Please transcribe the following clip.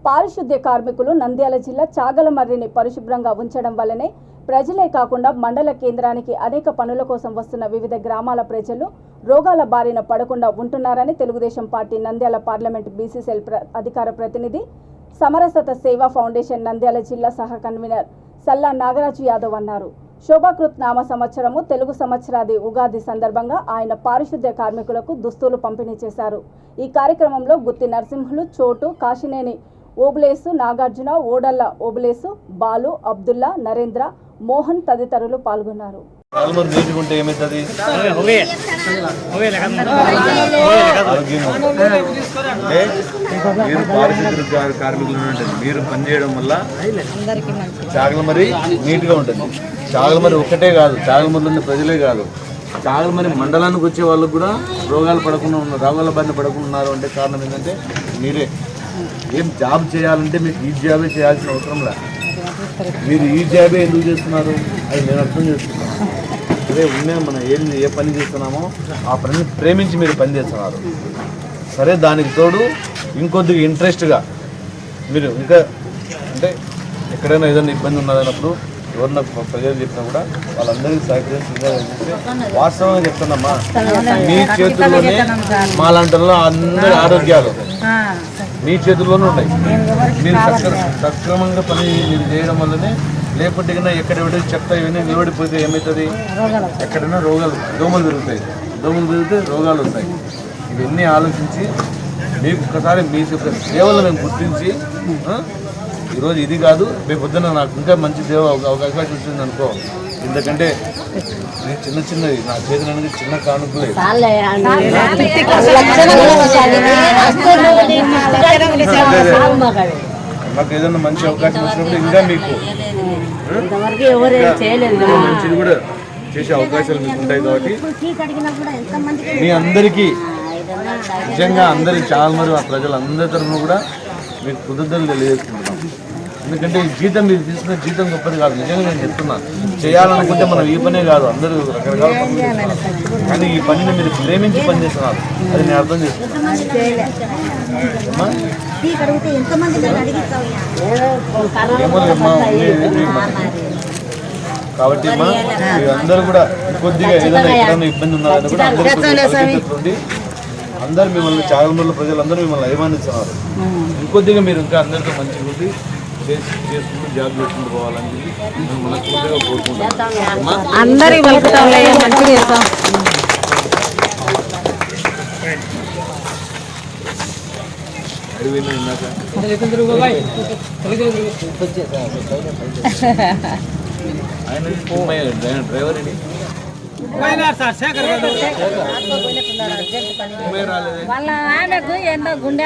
పారిశుద్ధ్య కార్మికులు నంద్యాల జిల్లా చాగలమర్రిని పరిశుభ్రంగా ఉంచడం వల్లనే ప్రజలే కాకుండా మండల కేంద్రానికి అనేక పనుల కోసం వస్తున్న వివిధ గ్రామాల ప్రజలు రోగాల బారిన పడకుండా ఉంటున్నారని Telugu Desam party Nandyal parliament BCCL అధికార ప్రతినిధి సమరసత సేవా ఫౌండేషన్ నంద్యాల జిల్లా సహ కన్వీనర్ సల్లా నాగరాజు యాదవ్ అన్నారు. శోభాకృత్ నామ సంవత్సరము తెలుగు సంవత్సరాది ఉగాది సందర్భంగా ఆయన పారిశుద్ధ్య కార్మికులకు దుస్తులు పంపిణీ చేశారు. ఈ కార్యక్రమంలో గుత్తి నరసింహులు, చోటు, కాశినేని ఓబులేసు, నాగార్జున, ఓడల్ల ఓబులేసు, బాలు, అబ్దుల్లా, నరేంద్ర, మోహన్ తదితరులు పాల్గొన్నారు. మీరు పనిచేయడం వల్ల చాగలమర్రి నీట్ గా ఉంటుంది. చాగలమర్రి ఒక్కటే కాదు, చాగలమర్రిలోని ప్రజలే కాదు, చాగలమర్రి మండలానికి వచ్చే వాళ్ళకు కూడా రోగాల బారిన పడకుండా ఉన్నారు అంటే కారణం ఏంటంటే మీరే. ఏం జాబ్ చేయాలంటే మీకు ఈ జాబే చేయాల్సిన అవసరం లేదు. మీరు ఈ జాబే ఎందుకు చేస్తున్నారు అది నేను అర్థం చేస్తున్నాను. అదే ఉన్నది మనం ఏ పని చేస్తున్నామో ఆ పనిని ప్రేమించి మీరు పని చేస్తున్నారు. సరే, దానికి తోడు ఇంకొద్దిగా ఇంట్రెస్ట్గా మీరు ఇంకా అంటే ఎక్కడైనా ఏదైనా ఇబ్బంది ఉన్నదన్నప్పుడు ఎవరన్నా ప్రజలు చెప్పినా కూడా వాళ్ళందరికీ సహకరించి వాస్తవంగా చెప్తున్నామ్మా, మీ చేతుల్లోనే మాలాంటి అందరి ఆరోగ్యాలు మీ చేతుల్లోనే ఉన్నాయి. మీరు సక్రమంగా పని మీరు చేయడం వల్లనే, లేకపోతే ఎక్కడ చెత్త ఇవన్నీ నిలబడిపోతే ఏమవుతుంది, ఎక్కడైనా రోగాలు దోమలు పెరిగితే రోగాలు వస్తాయి. ఇవన్నీ ఆలోచించి మీకు ఒక్కసారి మీ సేవలు మేము గుర్తించి ఈరోజు ఇది కాదు, రేపు పొద్దున నాకు ఇంకా మంచి అవకాశం వచ్చింది అనుకో, ఎందుకంటే చిన్నది నా చేతులు అనేది చిన్న కానుకలే. నాకు ఏదైనా మంచి అవకాశం వచ్చినప్పుడు ఇంకా మీకు మంచిది కూడా చేసే అవకాశాలు మీకు ఉంటాయి. కాబట్టి మీ అందరికీ నిజంగా చాగలమర్రి ప్రజలందరి తరఫున కూడా మీకు కృతజ్ఞతలు తెలియజేసుకుంటున్నాం. ఎందుకంటే ఈ జీతం మీరు తీసుకున్న జీతం గొప్పది కాదు. నిజంగా నేను చెప్తున్నాను, చేయాలనుకుంటే మనం ఈ పనే కాదు, అందరూ రకరకాల పనులు చేస్తున్నారు. కానీ ఈ పనిని మీరు ప్రేమించి పని చేస్తున్నారు, అది నేను అర్థం చేసుకున్నాను. కాబట్టి మీరందరూ కూడా కొద్దిగా ఏదైనా ఇబ్బంది ఉన్నారని కూడా అందరూ మిమ్మల్ని చాగలమర్రి ప్రజలందరూ మిమ్మల్ని అభిమానిస్తున్నారు. ఇంకొద్దిగా మీరు ఇంకా అందరితో మంచిగా ఉండి చేసుకుంటూ జాబ్ చేసుకుంటూ పోవాలని మేము మనస్ఫూర్తిగా కోరుకుంటాం. అందరి ఆయన డ్రైవర్ ఇది వాళ్ళ ఆయనకు ఏందో గుండె